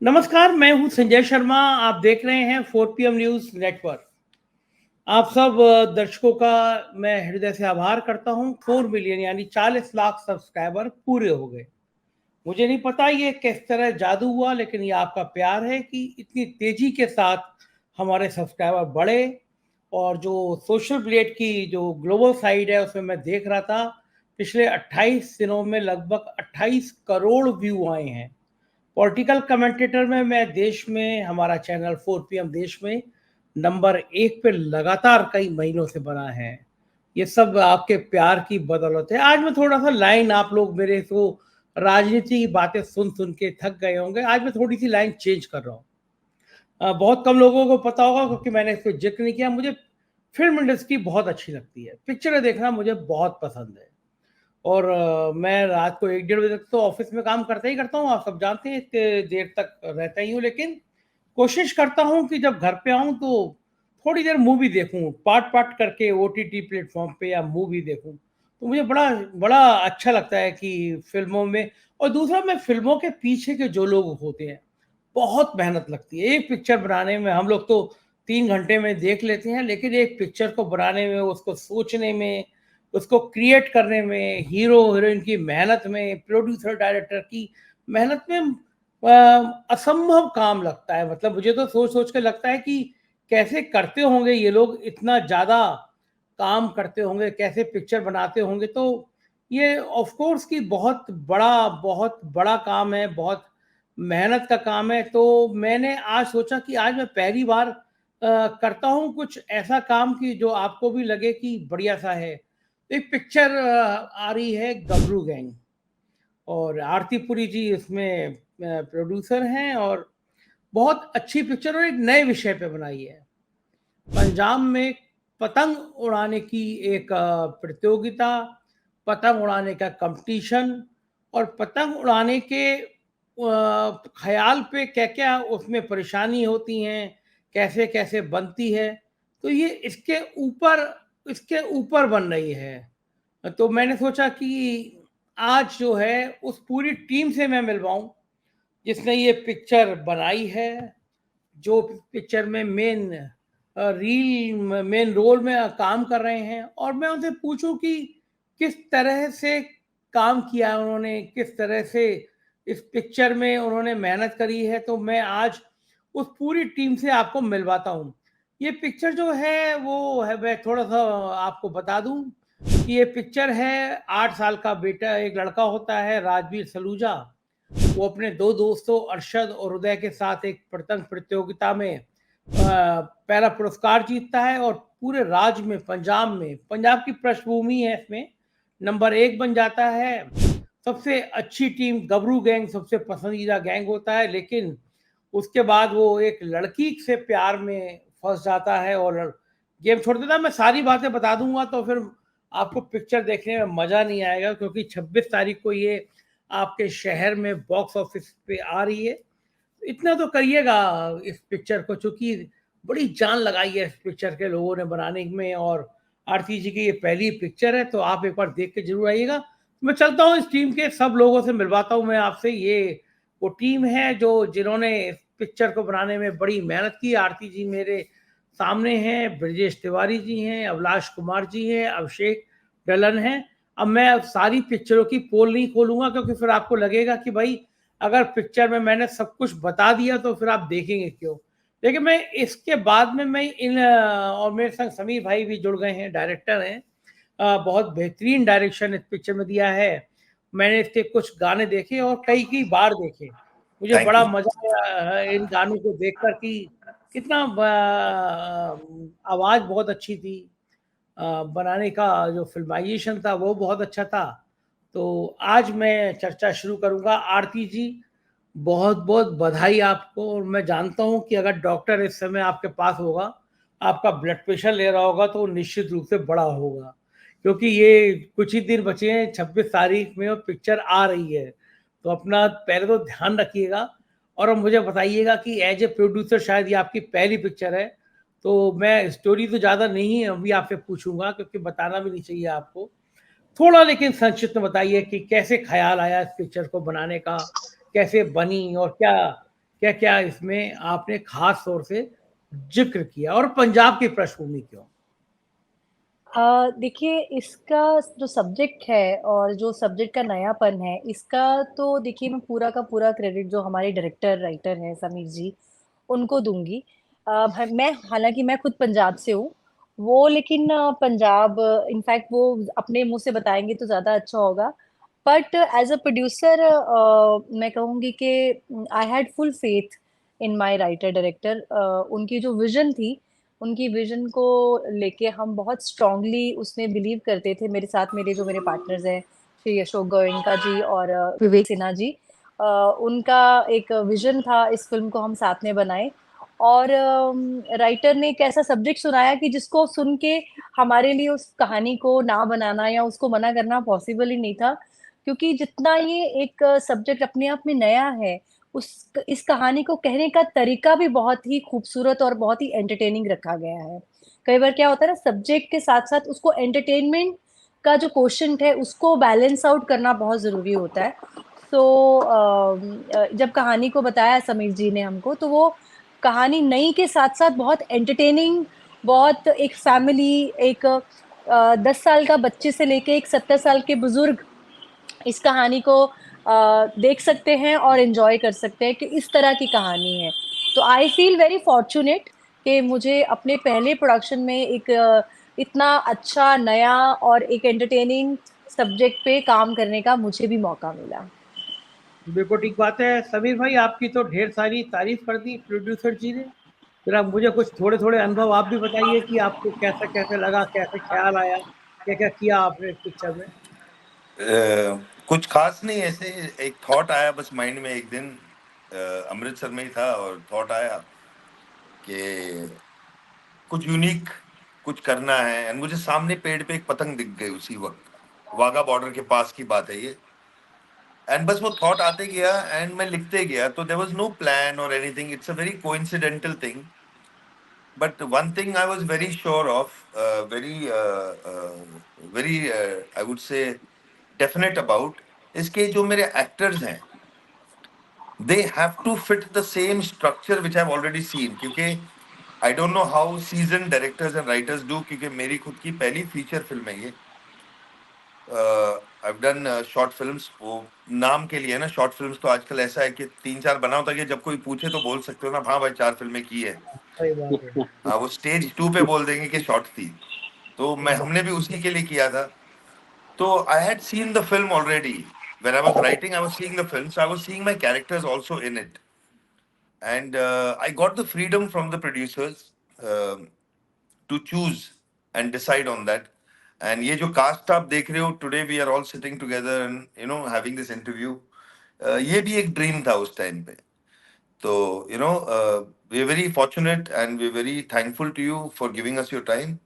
नमस्कार, मैं हूँ संजय शर्मा। आप देख रहे हैं 4 PM न्यूज़ नेटवर्क। आप सब दर्शकों का मैं हृदय से आभार करता हूँ। 4 मिलियन यानी 40 लाख सब्सक्राइबर पूरे हो गए। मुझे नहीं पता ये किस तरह जादू हुआ, लेकिन ये आपका प्यार है कि इतनी तेज़ी के साथ हमारे सब्सक्राइबर बढ़े। और जो सोशल ब्लेड की जो ग्लोबल साइट है, उसमें मैं देख रहा था, पिछले 28 दिनों में लगभग 28 करोड़ व्यू आए हैं। पॉलिटिकल कमेंटेटर में मैं देश में हमारा चैनल 4 PM देश में नंबर 1 पे लगातार कई महीनों से बना है। ये सब आपके प्यार की बदौलत है। आज मैं थोड़ा-सा लाइन, आप लोग मेरे को राजनीति की बातें सुन-सुन के थक गए होंगे। आज मैं थोड़ी-सी लाइन चेंज कर रहा हूँ। बहुत कम लोगों को पता होगा क्योंकि मैंने इसको ज़िक्र नहीं किया। मुझे फ़िल्म इंडस्ट्री बहुत अच्छी लगती है। पिक्चरें देखना मुझे बहुत पसंद है। और मैं रात को 1 डेढ़ बजे तक तो ऑफ़िस में काम करता ही करता हूँ, आप सब जानते हैं, इतने देर तक रहता ही हूँ। लेकिन कोशिश करता हूँ कि जब घर पे आऊँ तो थोड़ी देर मूवी देखूँ, पार्ट-पार्ट करके ओटीटी प्लेटफ़ॉर्म पे या मूवी देखूँ। तो मुझे बड़ा बड़ा अच्छा लगता है कि फ़िल्मों में, और दूसरा, मैं फ़िल्मों के पीछे के जो लोग होते हैं, बहुत मेहनत लगती है। एक पिक्चर बनाने में हम लोग तो 3 घंटे में देख लेते हैं, लेकिन एक पिक्चर को बनाने में, उसको सोचने में, उसको क्रिएट करने में, हीरो-हीरोइन की मेहनत में, प्रोड्यूसर डायरेक्टर की मेहनत में असंभव काम लगता है। मतलब मुझे तो सोच-सोच के लगता है कि कैसे करते होंगे ये लोग, इतना ज़्यादा काम करते होंगे, कैसे पिक्चर बनाते होंगे। तो ये ऑफ कोर्स कि बहुत बड़ा काम है, बहुत मेहनत का काम है। तो मैंने आज सोचा कि आज मैं पहली बार करता हूँ कुछ ऐसा काम कि जो आपको भी लगे कि बढ़िया-सा है। एक पिक्चर आ रही है, गबरू गैंग, और आरती पुरी जी इसमें प्रोड्यूसर हैं, और बहुत अच्छी पिक्चर और एक नए विषय पे बनाई है। पंजाब में पतंग उड़ाने की एक प्रतियोगिता, पतंग उड़ाने का कंपटीशन, और पतंग उड़ाने के ख़्याल पे क्या-क्या उसमें परेशानी होती हैं, कैसे-कैसे बनती है। तो ये इसके ऊपर बन रही है। तो मैंने सोचा कि आज जो है उस पूरी टीम से मैं मिलवाऊँ जिसने ये पिक्चर बनाई है, जो पिक्चर में मेन रोल में काम कर रहे हैं, और मैं उनसे पूछूं कि किस तरह से काम किया है उन्होंने, किस तरह से इस पिक्चर में उन्होंने मेहनत करी है। तो मैं आज उस पूरी टीम से आपको मिलवाता हूँ। ये पिक्चर जो है वो है, मैं थोड़ा सा आपको बता दूं कि ये पिक्चर है, 8 साल का बेटा, एक लड़का होता है राजवीर सलूजा। वो अपने दो दोस्तों अरशद और उदय के साथ एक पतंग प्रतियोगिता में पहला पुरस्कार जीतता है, और पूरे राज्य में, पंजाब की पृष्ठभूमि है इसमें, नंबर 1 बन जाता है। सबसे अच्छी टीम गबरू गैंग सबसे पसंदीदा गैंग होता है, लेकिन उसके बाद वो एक लड़की से प्यार में फंस जाता है और गेम छोड़ देता है। मैं सारी बातें बता दूंगा तो फिर आपको पिक्चर देखने में मज़ा नहीं आएगा, क्योंकि 26 तारीख को ये आपके शहर में बॉक्स ऑफिस पे आ रही है। इतना तो करिएगा इस पिक्चर को, चूँकि बड़ी जान लगाई है इस पिक्चर के लोगों ने बनाने में, और आरती जी की ये पहली पिक्चर है, तो आप एक बार देख के ज़रूर आइएगा। मैं चलता हूँ, इस टीम के सब लोगों से मिलवाता हूँ मैं आपसे। ये वो टीम है जो जिन्होंने इस पिक्चर को बनाने में बड़ी मेहनत की। आरती जी मेरे सामने हैं, ब्रजेश तिवारी जी हैं, अभिलाष कुमार जी हैं, अभिषेक डलन हैं। अब मैं अब सारी पिक्चरों की पोल नहीं खोलूँगा, क्योंकि फिर आपको लगेगा कि भाई, अगर पिक्चर में मैंने सब कुछ बता दिया तो फिर आप देखेंगे क्यों? लेकिन मैं इसके बाद में मैं और मेरे संग समीर भाई भी जुड़ गए हैं, डायरेक्टर हैं। बहुत बेहतरीन डायरेक्शन इस पिक्चर में दिया है। मैंने इसके कुछ गाने देखे और कई-कई बार देखे। मुझे थैंक बड़ा यू। मज़ा आया इन गानों को देखकर कि कितना आवाज़ बहुत अच्छी थी। बनाने का जो फ़िल्माइज़ेशन था वो बहुत अच्छा था। तो आज मैं चर्चा शुरू करूँगा। आरती जी, बहुत-बहुत बधाई आपको। और मैं जानता हूँ कि अगर डॉक्टर इस समय आपके पास होगा, आपका ब्लड प्रेशर ले रहा होगा, तो निश्चित रूप से बढ़ा होगा। क्योंकि ये कुछ ही दिन बचे हैं, 26 तारीख में और पिक्चर आ रही है। तो अपना पहले तो ध्यान रखिएगा, और अब मुझे बताइएगा कि ऐज़ ए प्रोड्यूसर शायद ये आपकी पहली पिक्चर है, तो मैं स्टोरी तो ज़्यादा नहीं अभी आपसे पूछूँगा, क्योंकि बताना भी नहीं चाहिए आपको। थोड़ा लेकिन संक्षिप्त में बताइए कि कैसे ख़्याल आया इस पिक्चर को बनाने का? कैसे बनी, और क्या क्या क्या इसमें आपने खास तौर से जिक्र किया, और पंजाब की पृष्ठभूमि क्यों? देखिए, इसका जो सब्जेक्ट है और जो सब्जेक्ट का नयापन है, इसका तो देखिए मैं पूरा का पूरा क्रेडिट जो हमारे डायरेक्टर राइटर हैं समीर जी, उनको दूंगी। मैं हालांकि मैं खुद पंजाब से हूँ, वो लेकिन पंजाब इनफैक्ट वो अपने मुंह से बताएंगे तो ज्यादा अच्छा होगा। बट एज अ प्रोड्यूसर मैं कहूँगी कि I had full faith in my writer director. उनकी जो विजन थी, उनकी विजन को लेके हम बहुत स्ट्रांगली उसमें बिलीव करते थे। मेरे साथ मेरे पार्टनर्स हैं श्री अशोक गोयनका जी और विवेक सिन्हा जी। उनका एक विजन था, इस फिल्म को हम साथ में बनाए। और राइटर ने एक ऐसा सब्जेक्ट सुनाया कि जिसको सुन के हमारे लिए उस कहानी को ना बनाना या उसको मना करना पॉसिबल ही नहीं था, क्योंकि जितना ये एक सब्जेक्ट अपने आप में नया है, उस इस कहानी को कहने का तरीका भी बहुत ही खूबसूरत और बहुत ही एंटरटेनिंग रखा गया है। कई बार क्या होता है ना, सब्जेक्ट के साथ साथ उसको एंटरटेनमेंट का जो क्वेश्चन है उसको बैलेंस आउट करना बहुत जरूरी होता है। तो जब कहानी को बताया समीर जी ने हमको, तो वो कहानी नई के साथ साथ बहुत एंटरटेनिंग, बहुत एक फैमिली, एक 10 साल का बच्चे से लेके एक 70 साल के बुजुर्ग इस कहानी को देख सकते हैं और एंजॉय कर सकते हैं कि इस तरह की कहानी है। तो आई फील वेरी फॉर्चुनेट कि मुझे अपने पहले प्रोडक्शन में एक इतना अच्छा नया और एक एंटरटेनिंग सब्जेक्ट पे काम करने का मुझे भी मौका मिला। बिल्कुल ठीक बात है समीर भाई, आपकी तो ढेर सारी तारीफ कर दी प्रोड्यूसर जी ने। फिर आप मुझे कुछ थोड़े थोड़े अनुभव आप भी बताइए कि आपको कैसा कैसे लगा, कैसे ख्याल आया, क्या क्या किया आपने पिक्चर में? कुछ खास नहीं, ऐसे एक थॉट आया बस माइंड में एक दिन। अमृतसर में ही था और थॉट आया कि कुछ यूनिक कुछ करना है, एंड मुझे सामने पेड़ पे एक पतंग दिख गई उसी वक्त। वाघा बॉर्डर के पास की बात है ये। एंड बस वो थॉट आते गया एंड मैं लिखते गया, तो देयर वाज नो प्लान और anything, it's a very coincidental thing. But one thing I was very sure of, very very I would say definite about, इसके जो मेरे एक्टर्स हैं, they have to fit the same structure which I've already seen. क्योंकि I don't know how seasoned directors and writers do, क्योंकि मेरी खुद की पहली फीचर फिल्म है ये। I've done short films। वो नाम के लिए ना, शॉर्ट फिल्म्स तो आजकल ऐसा है कि 3-4 बनाओ ताकि जब कोई पूछे तो बोल सकते हो ना, हाँ भाई 4 फिल्में की है। सही बात है। हाँ, वो स्टेज 2 पे बोल देंगे कि शॉर्ट थी। तो सही बात। हमने भी उसी के लिए किया था। तो I had seen the film already when I was writing, I was seeing the film, so I was seeing my characters also in it. And I got the freedom from the producers to choose and decide on that. And ये जो cast आप देख रहे हो, today we are all sitting together and having this interview, ये भी एक dream था उस time पे। तो we're very fortunate and we're very thankful to you for giving us your time.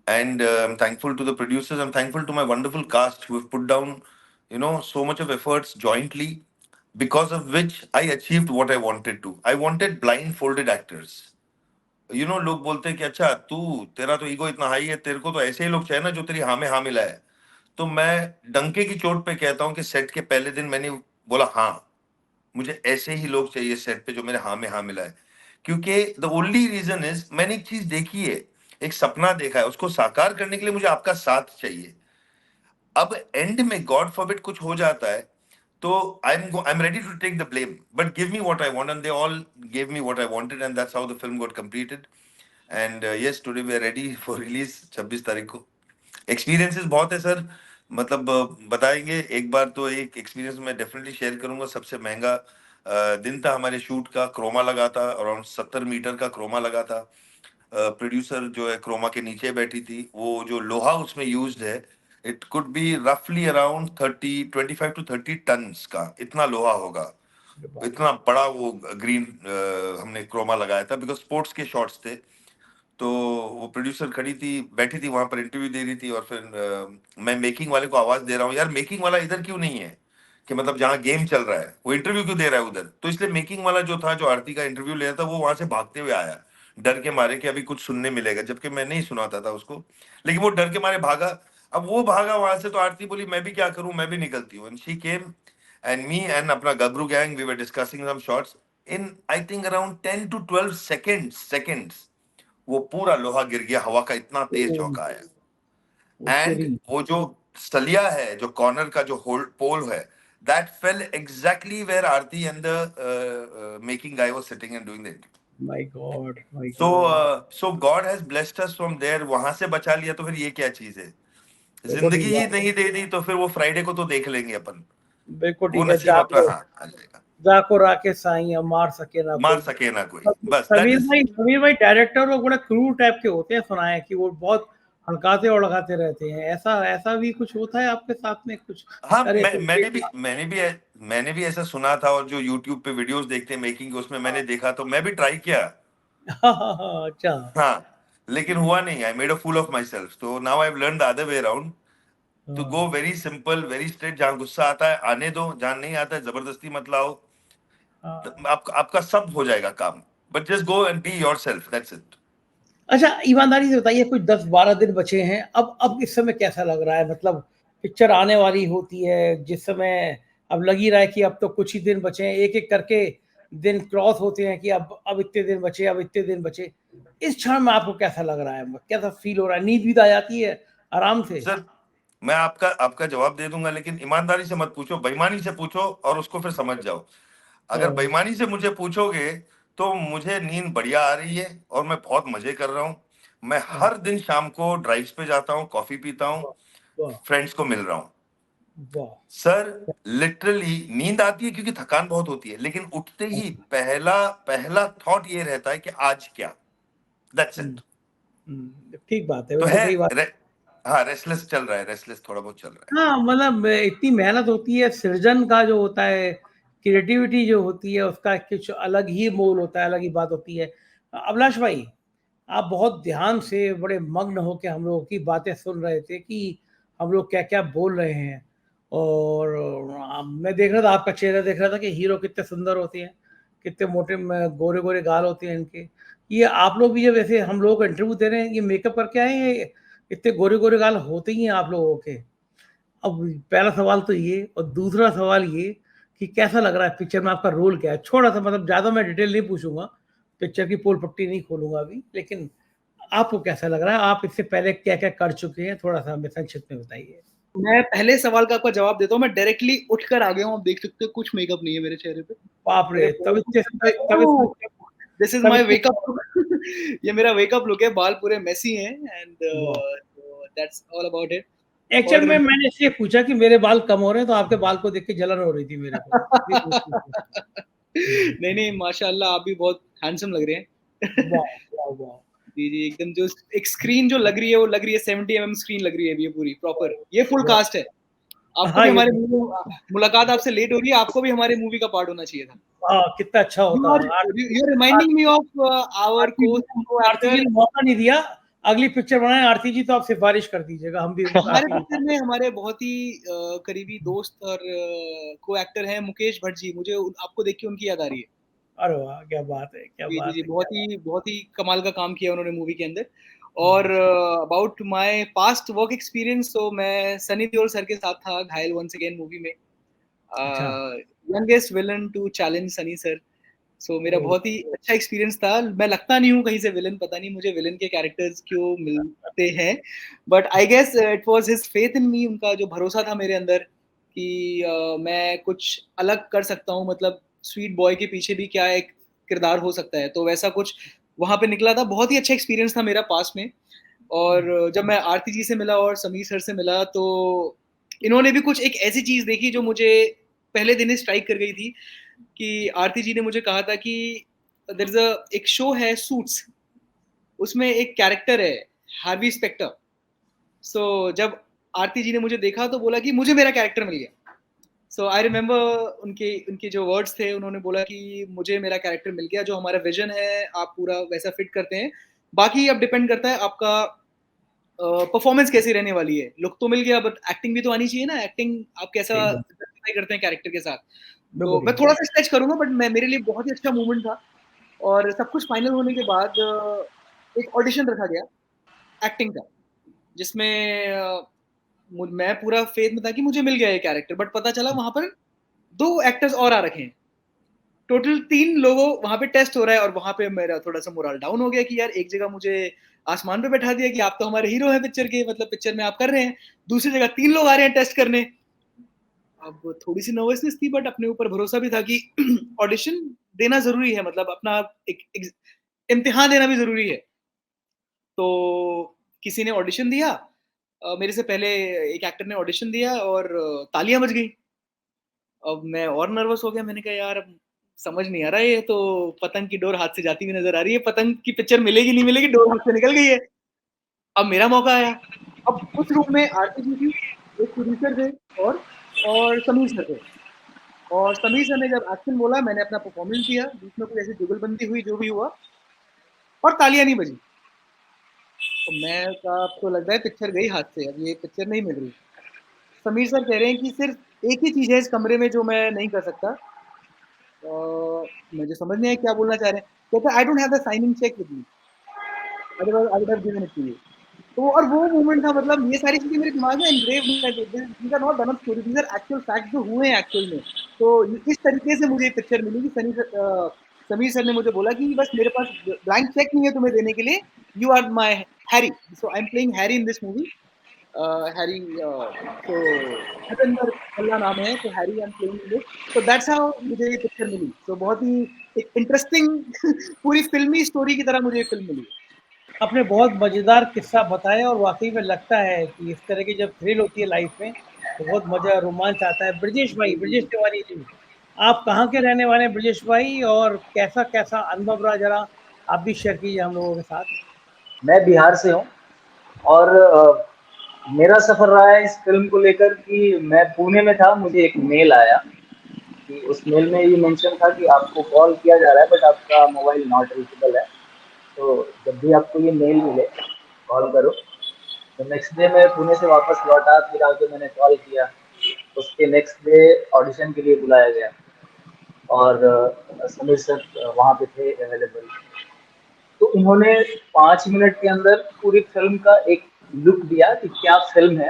And I'm thankful to the producers. I'm thankful to my wonderful cast who have put down, so much of efforts jointly, because of which I achieved what I wanted to. I wanted blindfolded actors. लोग बोलते हैं कि अच्छा तू, तेरा तो ego इतना high है, तेरे को तो ऐसे ही लोग चाहिए ना जो तेरी हाँ में हाँ मिलाए। तो मैं डंके की चोट पे कहता हूँ कि सेट के पहले दिन मैंने बोला हाँ, मुझे ऐसे ही लोग चाहिए सेट पे जो मेरे हाँ में हाँ मिलाए। क्योंकि द ओनली रीजन इज, मैंने एक चीज देखी है, एक सपना देखा है, उसको साकार करने के लिए मुझे आपका साथ चाहिए। अब एंड में गॉड फॉरबिड कुछ हो जाता है, तो I am ready to take the blame, but give me what I want, and they all give me what I wanted, and that's how the film got completed. And yes, today we are ready for release 26 तारीख को। Experiences बहुत है sir, मतलब बताएंगे एक बार तो एक experience मैं डेफिनेटली शेयर करूंगा। सबसे महंगा दिन था हमारे शूट का, क्रोमा लगा था, अराउंड 70 मीटर का क्रोमा लगा था। प्रोड्यूसर जो है क्रोमा के नीचे बैठी थी, वो जो लोहा उसमें यूज्ड है, इट कुड बी रफली अराउंड 25 to 30 टन्स का, इतना लोहा होगा। इतना बड़ा वो ग्रीन हमने क्रोमा लगाया था, बिकॉज स्पोर्ट्स के शॉट्स थे। तो वो प्रोड्यूसर खड़ी थी, बैठी थी वहां पर, इंटरव्यू दे रही थी, और फिर मैं मेकिंग वाले को आवाज दे रहा हूँ, यार मेकिंग वाला इधर क्यों नहीं है, कि मतलब जहाँ गेम चल रहा है वो इंटरव्यू क्यों दे रहा है उधर। तो इसलिए मेकिंग वाला जो था, जो आरती का इंटरव्यू ले रहा था, वो वहां से भागते हुए आया, डर के मारे कि अभी कुछ सुनने मिलेगा, जबकि मैं नहीं सुनाता था उसको, लेकिन वो डर के मारे भागा। अब वो भागा वहां से, तो आरती बोली मैं भी क्या करूं, मैं भी निकलती हूँ। And she came, and me and अपना गबरू gang, we were discussing some shots. in I think around 10 to 12 seconds वो पूरा लोहा गिर गया, हवा का इतना तेज झोंका आया। एंड तेरी वो जो सलिया है, जो कॉर्नर का जो होल्ड पोल है, that fell exactly where Aarti and the making guy was sitting and doing the interview. My God my So God. so God has blessed us from there, वहां से बचा लिया, तो फिर ये क्या चीज है? बिल्कुल जिंदगी ठीक ही बात है, नहीं दे दी तो फिर वो फ्राइडे को तो देख लेंगे अपन, बिल्कुल वो ठीक है। नसीब अपना हाँ आ जाएगा, जाको राके साईं मार सके ना मार कोई। सके ना कोई, बस दैट इज। समीर भाई डायरेक्टर लोग बड़े क्रूर टाइप के होते हैं, सुना है कि वो बहुत हड़काते और लगाते रहते हैं। ऐसा ऐसा भी कुछ होता है आपके साथ में कुछ? हाँ, अरे मैं कुछ मैंने भी ऐसा सुना था, और जो यूट्यूब पे वीडियोस देखते हैं मेकिंग के, उसमें मैंने देखा, तो मैं भी ट्राई किया। अच्छा। हाँ, लेकिन हुआ नहीं, I made a fool of myself. तो now I have learn the other way around, to go very simple, very straight. जहाँ गुस्सा आता है आने दो, जहाँ नहीं आता है जबरदस्ती मत लाओ, आपका सब हो जाएगा काम। But just go and be yourself, that's it. अच्छा, ईमानदारी से बताइए, कुछ 10-12 दिन बचे हैं, अब इस समय कैसा लग रहा है? मतलब पिक्चर आने वाली होती है जिस समय, अब लग ही रहा है कि अब तो कुछ ही दिन बचे हैं, एक एक करके दिन क्रॉस होते हैं कि अब इतने दिन बचे, अब इतने दिन बचे। इस क्षण में आपको कैसा लग रहा है? कैसा फील हो रहा है? नींद भी आ जाती है आराम से? सर, मैं आपका जवाब दे दूंगा, लेकिन ईमानदारी से मत पूछो, बेईमानी से पूछो, और उसको फिर समझ जाओ। अगर हाँ, बेईमानी से मुझे पूछोगे, तो मुझे नींद बढ़िया आ रही है और मैं बहुत मजे कर रहा हूँ। मैं हाँ, हर दिन शाम को ड्राइव्स पे जाता हूँ, कॉफी पीता हूँ, वाह, वाह, फ्रेंड्स को मिल रहा हूँ। वाह। सर, लिटरली नींद आती है क्योंकि थकान बहुत होती है, लेकिन उठते ही पहला पहला थॉट ये रहता है कि आज क्या, दैट्स इट। ठीक बात है, तो बिल्कुल सही बात। हाँ, रेस्टलेस चल रहा है, रेस्टलेस थोड़ा बहुत चल रहा हाँ, मतलब इतनी मेहनत होती है, सृजन का जो होता है, क्रिएटिविटी जो होती है, उसका कुछ अलग ही मोल होता है, अलग ही बात होती है। अभिलाष भाई, आप बहुत ध्यान से, बड़े मग्न होके हम लोगों की बातें सुन रहे थे कि हम लोग क्या-क्या बोल रहे हैं, और मैं देख रहा था, आपका चेहरा देख रहा था कि हीरो कितने सुंदर होते हैं, कितने मोटे गोरे-गोरे गाल होते हैं इनके। ये आप लोग भी जब ऐसे हम लोगों को इंटरव्यू दे रहे हैं, ये मेकअप करके आए हैं, ये इतने गोरे-गोरे गाल होते ही हैं आप लोगों के? अब पहला सवाल तो ये, और दूसरा सवाल ये कि कैसा लग रहा है पिक्चर में, आपका रोल क्या है? छोटा-सा, मतलब ज़्यादा मैं डिटेल नहीं पूछूँगा, पिक्चर की पोल पट्टी नहीं खोलूँगा अभी, लेकिन आपको कैसा लग रहा है? आप इससे पहले क्या-क्या कर चुके हैं? थोड़ा-सा हमें संक्षिप्त में बताइए। मैं पहले सवाल का आपका जवाब देता हूँ। मैं डायरेक्टली उठकर आ गया हूँ, आप देख सकते हो कुछ मेकअप नहीं है मेरे चेहरे पे। बाप मेरे रे! तब इतने दिस इज तब माय इतने वेकअप लुक। ये मेरा वेकअप लुक है, बाल पूरे मेसी हैं एंड वाह! That's all about it. Actual और में मैंने इसलिए पूछा कि मेरे बाल कम हो रहे हैं, तो आपके बाल को देख के जलन हो रही थी मेरे को। नहीं नहीं, माशाल्लाह आप भी बहुत हैंडसम लग रहे हैं। वाह, वाह, वाह! जी जी, एकदम जो एक स्क्रीन जो लग रही है, वो लग रही है 70 mm स्क्रीन लग रही है अभी, ये पूरी प्रॉपर, ये फुल वाह! कास्ट है। आपको हाँ, भी ये हमारे मुलाकात आपसे लेट हो रही है, आपको भी हमारे मूवी का पार्ट होना चाहिए था। कितना अच्छा You होता। are you're reminding me of our Aarti ji Aarti co-actor। जी ने मौका नहीं दिया। अगली पिक्चर बनाए आरती जी, तो आप सिफारिश कर दीजिएगा, हम भी हमारे आरती पिक्चर में हमारे बहुत ही करीबी दोस्त और को-एक्टर हैं मुकेश भट्ट जी। मुझे आपको देख के उनकी याद आ रही है। अरे वाह! क्या बात है, क्या जी जी बात जी, है, क्या बात बहुत ही कमाल का काम किया उन्होंने मूवी के अंदर। है। और about my past work experience, तो मैं सनी देओल सर के साथ था घायल वंस अगेन मूवी में, अच्छा। Youngest villain to challenge Sunny sir. So मेरा ओह! बहुत ही अच्छा एक्सपीरियंस था। मैं लगता नहीं हूँ कहीं से विलन, पता नहीं मुझे विलन के कैरेक्टर्स क्यों मिलते हैं, but I guess it was his faith in me, उनका जो भरोसा था मेरे अंदर कि मैं कुछ अलग कर सकता हूँ। मतलब स्वीट बॉय के पीछे भी क्या एक किरदार हो सकता है, तो वैसा कुछ वहाँ पे निकला था। बहुत ही अच्छा एक्सपीरियंस था मेरा पास में। और जब मैं आरती जी से मिला और समीर सर से मिला, तो इन्होंने भी कुछ एक ऐसी चीज देखी जो मुझे पहले दिन ही स्ट्राइक कर गई थी। कि आरती जी ने मुझे कहा था कि देयर इज एक शो है सूट्स, उसमें एक कैरेक्टर है हार्वी स्पेक्टर। सो जब आरती जी ने मुझे देखा तो बोला कि मुझे मेरा कैरेक्टर मिल गया। सो आई रिमेम्बर उनके उनके जो वर्ड्स थे, उन्होंने बोला कि मुझे मेरा कैरेक्टर मिल गया, जो हमारा विजन है आप पूरा वैसा फिट करते हैं, बाकी अब डिपेंड करता है आपका परफॉर्मेंस कैसी रहने वाली है। लुक तो मिल गया, बट एक्टिंग भी तो आनी चाहिए ना, एक्टिंग आप कैसा ठीक बात, जस्टिफाई करते हैं कैरेक्टर के साथ। बिल्कुल तो मैं ठीक थोड़ा बात। सा स्केच करूंगा, बट मैं मेरे लिए बहुत ही अच्छा मूवमेंट था। और सब कुछ फाइनल होने के बाद एक ऑडिशन रखा गया एक्टिंग का, जिसमें मैं पूरा फेथ में था कि मुझे मिल गया ये कैरेक्टर, बट पता चला वहां पर 2 एक्टर्स और आ रखे हैं। टोटल 3 लोगों वहाँ पे टेस्ट हो रहा है और वहाँ पे मेरा थोड़ा-सा मोरल डाउन हो गया कि यार एक जगह मुझे आसमान पे बैठा दिया कि आप तो हमारे हीरो हैं पिक्चर के, मतलब पिक्चर में आप कर रहे हैं। दूसरी जगह 3 लोग आ रहे हैं टेस्ट करने। अब थोड़ी-सी नर्वसनेस थी बट अपने ऊपर भरोसा भी था कि ऑडिशन देना ज़रूरी है, मतलब अपना एक एक इम्तिहान देना भी ज़रूरी है। तो किसी ने ऑडिशन दिया, मेरे से पहले एक एक्टर ने ऑडिशन दिया और तालियाँ बज गई। अब मैं और नर्वस हो गया, मैंने कहा यार अब समझ नहीं आ रहा है, ये तो पतंग की डोर हाथ से जाती हुई नज़र आ रही है, पतंग की पिक्चर मिलेगी नहीं मिलेगी, डोर हाथ से निकल गई है। अब मेरा मौका आया। अब उस रूम में आरती जी थी, एक प्रोड्यूसर थे और समीर सर थे। और समीर सर ने जब एक्शन बोला, मैंने अपना परफॉर्मेंस दिया, बीच में कोई ऐसी जुगलबंदी हुई, जो भी हुआ, और तालियाँ नहीं बजी। तो मैं कहा अब तो लगता है पिक्चर गई हाथ से, अब ये पिक्चर नहीं मिल रही। समीर सर कह रहे हैं कि सिर्फ़ एक ही चीज़ है इस कमरे में जो मैं नहीं कर सकता। मुझे समझ नहीं आया क्या बोलना चाह रहे हैं। कहते हैं I don't have the signing cheque with me, otherwise I would have given it to you. तो और वो मोमेंट था, मतलब ये सारी चीज़ें मेरे दिमाग में एनग्रेव्ड हैं, these are not done up story, these are actual facts जो हुए हैं एक्चुअल में। तो इस तरीके से मुझे ये पिक्चर मिली कि समीर सर ने मुझे बोला कि बस मेरे पास ब्लैंक चेक नहीं है तुम्हें देने के लिए, you are my Harry, so I am playing Harry in this movie. Harry, तो हरिंदर खन्ना नाम है, तो Harry I am playing in this. तो दैट्स हाउ मुझे ये पिक्चर मिली। तो बहुत ही एक इंटरेस्टिंग पूरी फ़िल्मी स्टोरी की तरह मुझे ये फ़िल्म मिली। आपने बहुत मज़ेदार किस्सा बताया और वाक़ई में लगता है कि इस तरह की जब थ्रिल होती है लाइफ़ में, तो बहुत मज़ा रोमांच आता है। ब्रजेश तिवारी जी, आप कहाँ के रहने वाले हैं ब्रजेश भाई और कैसा-कैसा अनुभव रहा ज़रा आप भी शेयर कीजिए हम लोगों के साथ? मैं बिहार से हूँ और मेरा सफ़र रहा है इस फ़िल्म को लेकर कि मैं पुणे में था, मुझे एक मेल आया कि उस मेल में ये मेंशन था कि आपको कॉल किया जा रहा है बट आपका मोबाइल नॉट रीचेबल है। तो जब भी आपको ये मेल मिले, कॉल करो। तो नेक्स्ट डे मैं पुणे से वापस लौटा, फिर आके मैंने कॉल किया। उसके नेक्स्ट डे ऑडिशन के लिए बुलाया गया और समीर सर वहाँ पे थे अवेलेबल। तो उन्होंने 5 मिनट के अंदर पूरी फ़िल्म का एक लुक दिया कि क्या फ़िल्म है।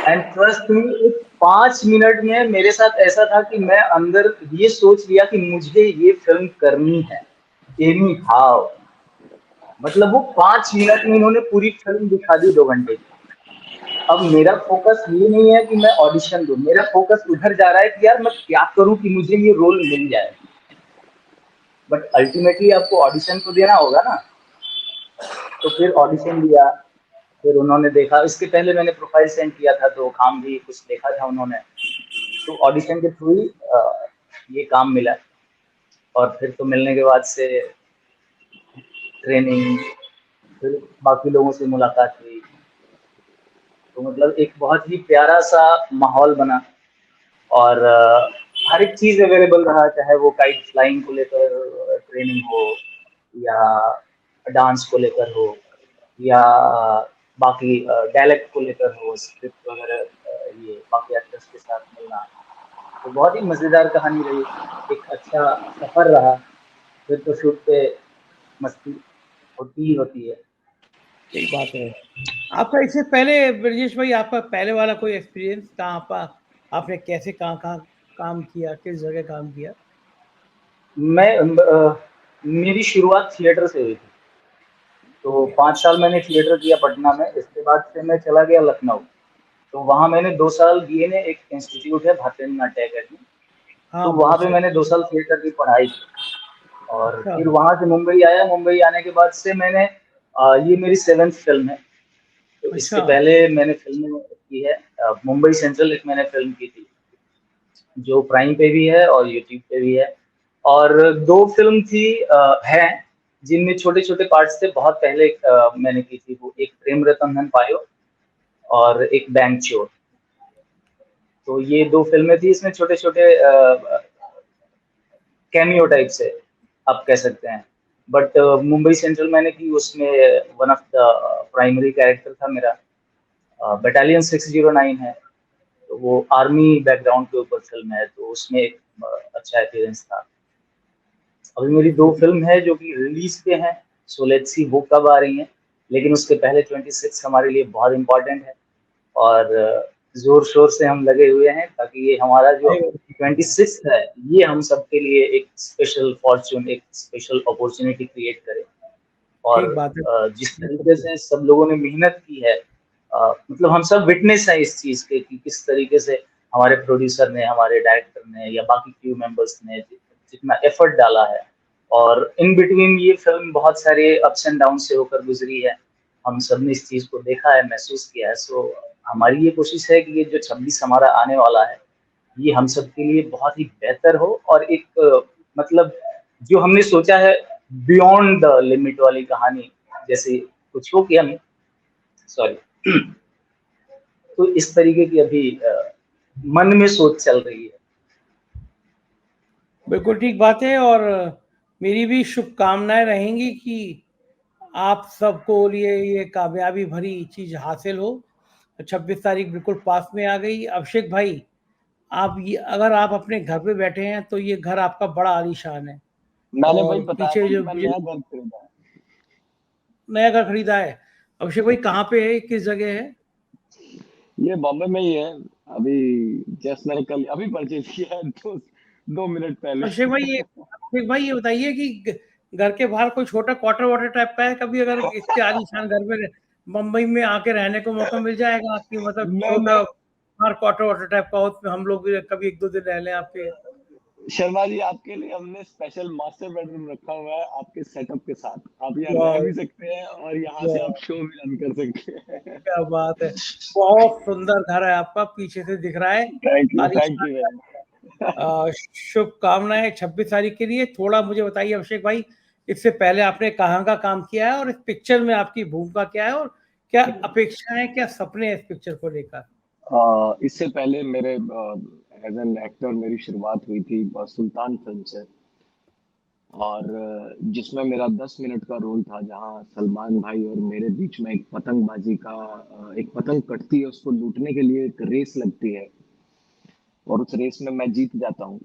एंड ट्रस्ट मी, उस 5 मिनट में मेरे साथ ऐसा था कि मैं अंदर ये सोच लिया कि मुझे ये फ़िल्म करनी है, एनी हाउ। मतलब वो 5 मिनट में उन्होंने पूरी फ़िल्म दिखा दी 2 घंटे की। अब मेरा फ़ोकस ये नहीं है कि मैं ऑडिशन दूँ, मेरा फ़ोकस उधर जा रहा है कि यार मैं क्या करूँ कि मुझे ये रोल मिल जाए। बट अल्टीमेटली आपको ऑडिशन तो देना होगा ना। तो फिर ऑडिशन दिया, फिर उन्होंने देखा। इसके पहले मैंने प्रोफाइल सेंड किया था तो काम भी कुछ देखा था उन्होंने। तो ऑडिशन के थ्रू ही ये काम मिला और फिर तो मिलने के बाद से ट्रेनिंग, फिर बाकी लोगों से मुलाकात हुई। तो मतलब एक बहुत ही प्यारा सा माहौल बना और हर एक चीज़ अवेलेबल रहा, चाहे वो काइट फ्लाइंग को लेकर ट्रेनिंग हो या डांस को लेकर हो या बाकी डायलेक्ट को लेकर हो, स्क्रिप्ट वगैरह, ये बाकी एक्टर्स के साथ मिलना। तो बहुत ही मज़ेदार कहानी रही, एक अच्छा सफ़र रहा। फिर तो शूट पे मस्ती होती ही होती है। सही बात है। आपका इससे पहले ब्रजेश भाई आपका पहले वाला कोई एक्सपीरियंस कहाँ पर आपने कैसे कहाँ-कहाँ काम किया, किस जगह काम किया? मेरी शुरुआत थिएटर से हुई थी। तो 5 साल मैंने थिएटर किया पटना में, इसके बाद से मैं चला गया लखनऊ। तो वहाँ मैंने 2 साल डीएनए एक इंस्टीट्यूट है भारतीय नाट्य अकेडमी, हाँ, तो वहाँ बहुत पे सही। मैंने 2 साल थिएटर की पढ़ाई की और अच्छा, फिर वहाँ से मुंबई आया। मुंबई आने के बाद से मैंने ये मेरी 7th फ़िल्म है। तो इसके अच्छा, पहले मैंने फ़िल्में की है। मुंबई सेंट्रल एक मैंने फ़िल्म की थी, जो प्राइम पे भी है और यूट्यूब पे भी है। और 2 फ़िल्म थी हैं, जिनमें छोटे-छोटे पार्ट्स थे, बहुत पहले मैंने की थी। वो एक प्रेम रतन धन पायो और एक बैंक चोर। तो ये 2 फ़िल्में थी, इसमें छोटे-छोटे कैमियो टाइप से आप कह सकते हैं। बट मुंबई सेंट्रल मैंने की, उसमें one of the primary character था मेरा। बटालियन 609 है, तो वो आर्मी बैकग्राउंड के ऊपर फ़िल्म है, तो उसमें एक अच्छा अपीयरेंस था। अभी मेरी 2 फ़िल्म है जो कि रिलीज़ पे हैं, सो लेट्स सी वो कब आ रही हैं। लेकिन उसके पहले 26 हमारे लिए बहुत इम्पोर्टेंट है और जोर शोर से हम लगे हुए हैं ताकि ये हमारा जो 26 है ये हम सबके लिए एक स्पेशल फॉर्च्यून, एक स्पेशल अपॉर्चुनिटी क्रिएट करे। और ठीक बात है। जिस तरीके से सब लोगों ने मेहनत की है, मतलब हम सब विटनेस हैं इस चीज के कि किस तरीके से हमारे प्रोड्यूसर ने, हमारे डायरेक्टर ने या बाकी क्रू मेंबर्स ने जितना एफर्ट डाला है। और इन बिटवीन ये फिल्म बहुत सारे अप्स एंड डाउन से होकर गुजरी है। हम सब ने इस चीज को देखा है, महसूस किया है। सो हमारी ये कोशिश है कि ये जो 26 हमारा आने वाला है ये हम सब के लिए बहुत ही बेहतर हो और एक मतलब जो हमने सोचा है बियॉन्ड द लिमिट वाली कहानी जैसे कुछ हो कि हम सॉरी तो इस तरीके की अभी मन में सोच चल रही है। बिल्कुल ठीक बात है। और मेरी भी शुभकामनाएं रहेंगी कि आप सबको लिए ये कामयाबी भरी चीज हासिल हो। 26 तारीख बिल्कुल पास में आ गई। अभिषेक भाई, आप ये अगर आप अपने घर पे बैठे हैं तो ये घर आपका बड़ा आलीशान है। मैंने और वही बताया पीछे ना कि जो मैं मुझे नया घर खरीदा है। नया घर खरीदा है। अभिषेक भाई कहाँ पे है, किस जगह है? ये बॉम्बे में ही है। अभी जस्ट मैंने कल अभी परचेज किया है, 2 मिनट पहले। अभिषेक भाई ये बताइए कि घर के बाहर कोई छोटा क्वार्टर वाटर टाइप का है? कभी अगर इतने आलीशान घर में मुंबई में आके रहने को मौका मिल जाएगा आपकी, मतलब छोटा मैं बाहर क्वार्टर वाटर टाइप का हो, उसमें हम लोग भी कभी 1-2 दिन रह लें आपके। शर्मा जी, आपके लिए हमने स्पेशल मास्टर बेडरूम रखा हुआ है आपके सेटअप के साथ। आप यहाँ रह वाह भी सकते हैं और यहाँ से वाह, आप शो भी रन कर सकते हैं। क्या बात है। बहुत सुंदर घर है आपका, पीछे से दिख रहा है थैंक यू आलीशान। Very much. शुभकामनाएं 26 तारीख के लिए। थोड़ा मुझे बताइए अभिषेक भाई, इससे पहले आपने कहाँ का काम किया है और इस पिक्चर में आपकी भूमिका क्या है, और क्या अपेक्षाएं, क्या सपने हैं इस पिक्चर को लेकर? इससे पहले मेरे एज एन एक्टर मेरी शुरुआत हुई थी सुल्तान फिल्म से, और जिसमें मेरा 10 मिनट का रोल था, जहां सलमान भाई और मेरे बीच में एक पतंगबाजी का एक पतंग कटती है, उसको लूटने के लिए एक रेस लगती है और उस रेस में मैं जीत जाता हूँ।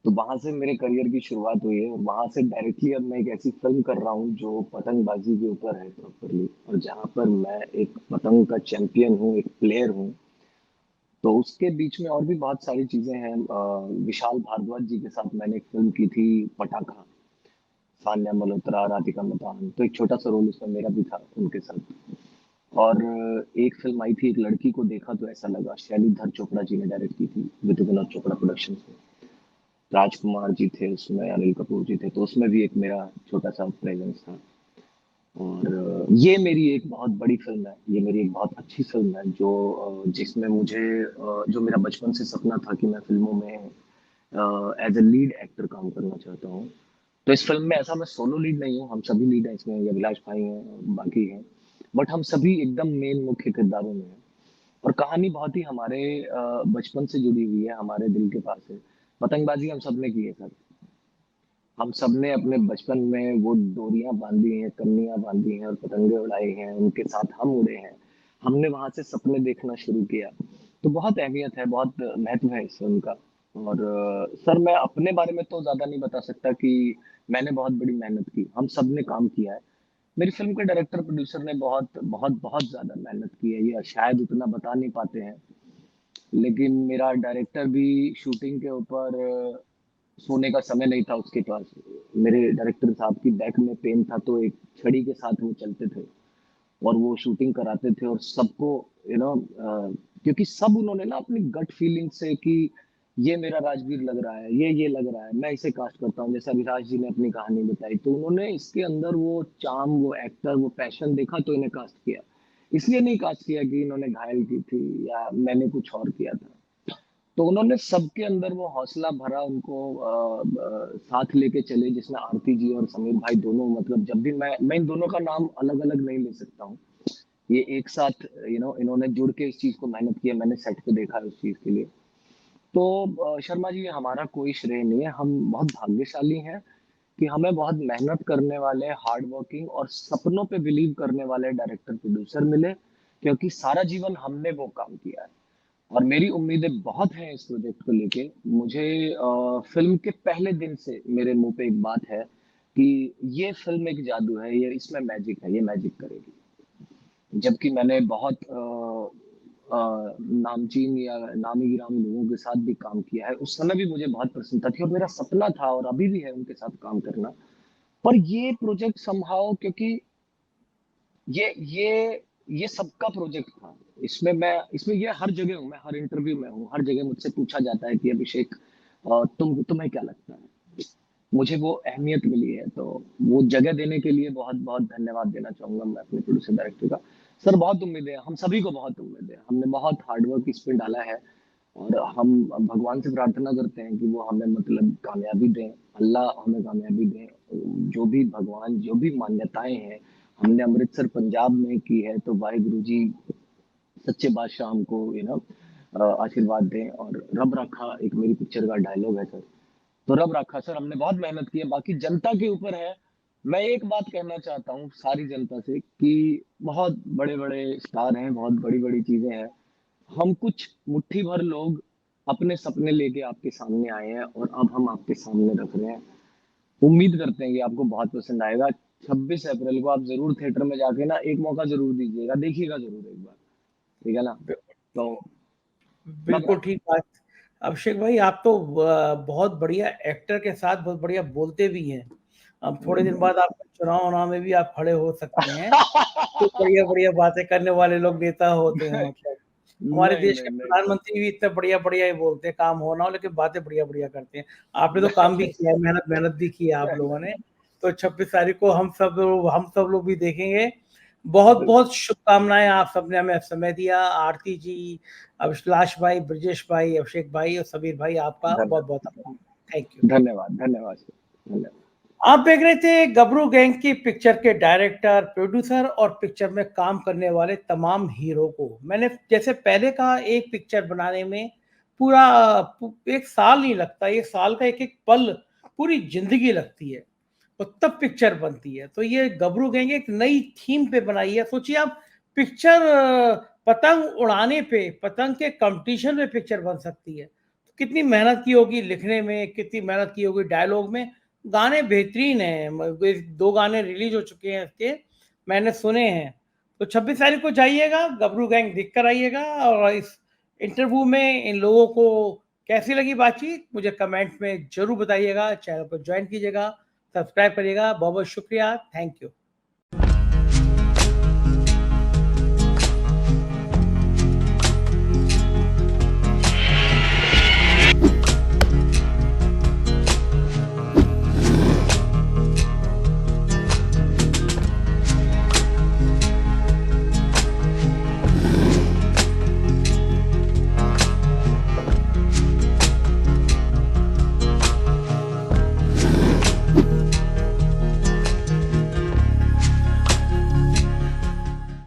तो वहां से मेरे करियर की शुरुआत हुई है और वहां से डायरेक्टली अब मैं एक ऐसी फिल्म कर रहा हूँ जो पतंगबाजी के ऊपर है प्रॉपरली, और जहां पर मैं एक पतंग का चैंपियन हूँ, एक प्लेयर हूँ। तो उसके बीच में और भी बहुत सारी चीजें हैं। विशाल भारद्वाज जी के साथ मैंने एक फिल्म की थी पटाखा, सान्या मल्होत्रा, राधिका मदान, तो एक छोटा सा रोल उसमें मेरा भी था उनके साथ। और एक फिल्म आई थी एक लड़की को देखा तो ऐसा लगा, शैलीधर चोपड़ा जी ने डायरेक्ट की थी, विधु विनोद चोपड़ा प्रोडक्शन में। राजकुमार जी थे उसमें, अनिल कपूर जी थे, तो उसमें भी एक मेरा छोटा सा प्रेजेंस था। और ये मेरी एक बहुत बड़ी फिल्म है, ये मेरी एक बहुत अच्छी फिल्म है जो जिसमें मुझे जो मेरा बचपन से सपना था कि मैं फिल्मों में एज ए लीड एक्टर काम करना चाहता हूँ। तो इस फिल्म में ऐसा मैं सोलो लीड नहीं हूँ, हम सभी लीड हैं इसमें, ये अभिलाष भाई हैं, बाकी हैं, बट हम सभी एकदम मेन मुख्य किरदारों में हैं। और कहानी बहुत ही हमारे बचपन से जुड़ी हुई है, हमारे दिल के पास है। पतंगबाजी हम सबने की है सर, हम सबने अपने बचपन में वो डोरियां बांधी हैं, कन्नियां बांधी हैं और पतंगे उड़ाए हैं, उनके साथ हम उड़े हैं। हमने वहां से सपने देखना शुरू किया। तो बहुत अहमियत है, बहुत महत्व है इस फिल्म का। और सर मैं अपने बारे में तो ज्यादा नहीं बता सकता कि मैंने बहुत बड़ी मेहनत की, हम सब ने काम किया है। मेरी फिल्म के डायरेक्टर प्रोड्यूसर ने बहुत बहुत बहुत ज्यादा मेहनत की है, ये शायद उतना बता नहीं पाते हैं। लेकिन मेरा डायरेक्टर भी शूटिंग के ऊपर सोने का समय नहीं था उसके पास। मेरे डायरेक्टर साहब की बैक में पेन था, तो एक छड़ी के साथ वो चलते थे और वो शूटिंग कराते थे। और सबको यू नो क्योंकि सब उन्होंने ना अपनी गट फीलिंग से कि ये मेरा राजवीर लग रहा है, ये लग रहा है, मैं इसे कास्ट करता हूँ। जैसे अभिलाष जी ने अपनी कहानी बताई, तो उन्होंने इसके अंदर वो चार्म, वो एक्टर, वो पैशन देखा तो इन्हें कास्ट किया। इसलिए नहीं कास्ट किया कि इन्होंने घायल की थी या मैंने कुछ और किया था। तो उन्होंने सबके अंदर वो हौसला भरा, उनको साथ लेके चले, जिसमें आरती जी और समीर भाई दोनों, मतलब जब भी मैं इन दोनों का नाम अलग अलग नहीं ले सकता हूँ, ये एक साथ इन्होंने जुड़ के इस चीज को मेहनत की है, मैंने सेट पे देखा है उस चीज के लिए। तो शर्मा जी, ये हमारा कोई श्रेय नहीं है, हम बहुत भाग्यशाली हैं कि हमें बहुत मेहनत करने वाले, हार्ड वर्किंग और सपनों पे बिलीव करने वाले डायरेक्टर प्रोड्यूसर मिले, क्योंकि सारा जीवन हमने वो काम किया है। और मेरी उम्मीदें बहुत हैं इस प्रोजेक्ट को लेके। मुझे फिल्म के पहले दिन से मेरे मुंह पे एक बात है कि ये फिल्म एक जादू है, ये इसमें मैजिक है, ये मैजिक करेगी। जबकि मैंने बहुत नामचीन या नामी गिरामी लोगों के साथ भी काम किया है, उस समय भी मुझे बहुत प्रसन्नता थी और मेरा सपना था और अभी भी है उनके साथ काम करना। पर ये प्रोजेक्ट समहाउ, क्योंकि ये ये ये सबका प्रोजेक्ट था। इसमें ये हर जगह हूँ मैं, हर इंटरव्यू में हूँ, हर जगह मुझसे पूछा जाता है कि अभिषेक तुम्हें क्या लगता है? मुझे वो अहमियत मिली है, तो वो जगह देने के लिए बहुत बहुत धन्यवाद देना चाहूंगा मैं अपने प्रोड्यूसर डायरेक्टर का। सर बहुत उम्मीदें हैं, हम सभी को बहुत उम्मीदें हैं, हमने बहुत हार्डवर्क इस पे डाला है और हम भगवान से प्रार्थना करते हैं कि वो हमें मतलब कामयाबी दें, अल्लाह हमें कामयाबी दें। जो भी भगवान, जो भी मान्यताएं हैं हमने अमृतसर पंजाब में की है, तो वाहिगुरु जी सच्चे बादशाह हमको आशीर्वाद दें। और रब रखा एक मेरी पिक्चर का डायलॉग है सर, तो रब रखा सर, हमने बहुत मेहनत की है, बाकी जनता के ऊपर है। मैं एक बात कहना चाहता हूँ सारी जनता से कि बहुत बड़े बड़े स्टार हैं, बहुत बड़ी बड़ी चीजें हैं, हम कुछ मुट्ठी भर लोग अपने सपने लेके आपके सामने आए हैं और अब हम आपके सामने रख रहे हैं। उम्मीद करते हैं कि आपको बहुत पसंद आएगा। 26 अप्रैल को आप जरूर थिएटर में जाके ना एक मौका जरूर दीजिएगा, देखिएगा जरूर एक बार, ठीक है ना? तो बिल्कुल ठीक बात। अभिषेक भाई, आप तो बहुत बढ़िया एक्टर के साथ बहुत बढ़िया बोलते भी हैं। अब थोड़े दिन बाद आप चुनाव में भी आप खड़े हो सकते हैं। तो बढ़िया बढ़िया बातें करने वाले लोग नेता होते हैं। मतलब हमारे नहीं देश नहीं के नहीं प्रधानमंत्री भी इतने बढ़िया बढ़िया ही बोलते हैं, काम हो ना हो, लेकिन बातें बढ़िया बढ़िया करते हैं। आपने तो काम भी नहीं, किया है, मेहनत मेहनत भी की है आप लोगों ने। तो 26 तारीख को हम सब लोग भी देखेंगे। बहुत बहुत शुभकामनाएं, आप सबने हमें समय दिया। आरती जी, अभिलाष भाई, ब्रजेश भाई, अभिषेक भाई और समीर भाई, आपका बहुत बहुत आभार। Thank you. धन्यवाद धन्यवाद धन्यवाद। आप देख रहे थे गबरू गैंग की पिक्चर के डायरेक्टर, प्रोड्यूसर और पिक्चर में काम करने वाले तमाम हीरो को। मैंने जैसे पहले कहा, एक पिक्चर बनाने में पूरा एक साल नहीं लगता, एक साल का एक एक पल पूरी जिंदगी लगती है और तब पिक्चर बनती है। तो ये गबरू गैंग एक नई थीम पे बनाई है। सोचिए आप, पिक्चर पतंग उड़ाने पे, पतंग के कंपटीशन में पिक्चर बन सकती है। तो कितनी मेहनत की होगी लिखने में, कितनी मेहनत की होगी डायलॉग में। गाने बेहतरीन हैं, 2 गाने रिलीज हो चुके हैं इसके, मैंने सुने हैं। तो 26 तारीख को जाइएगा, गबरू गैंग देख कर आइएगा। और इस इंटरव्यू में इन लोगों को कैसी लगी बातचीत, मुझे कमेंट में जरूर बताइएगा। चैनल को ज्वाइन कीजिएगा, सब्सक्राइब करिएगा। बहुत बहुत शुक्रिया, थैंक यू।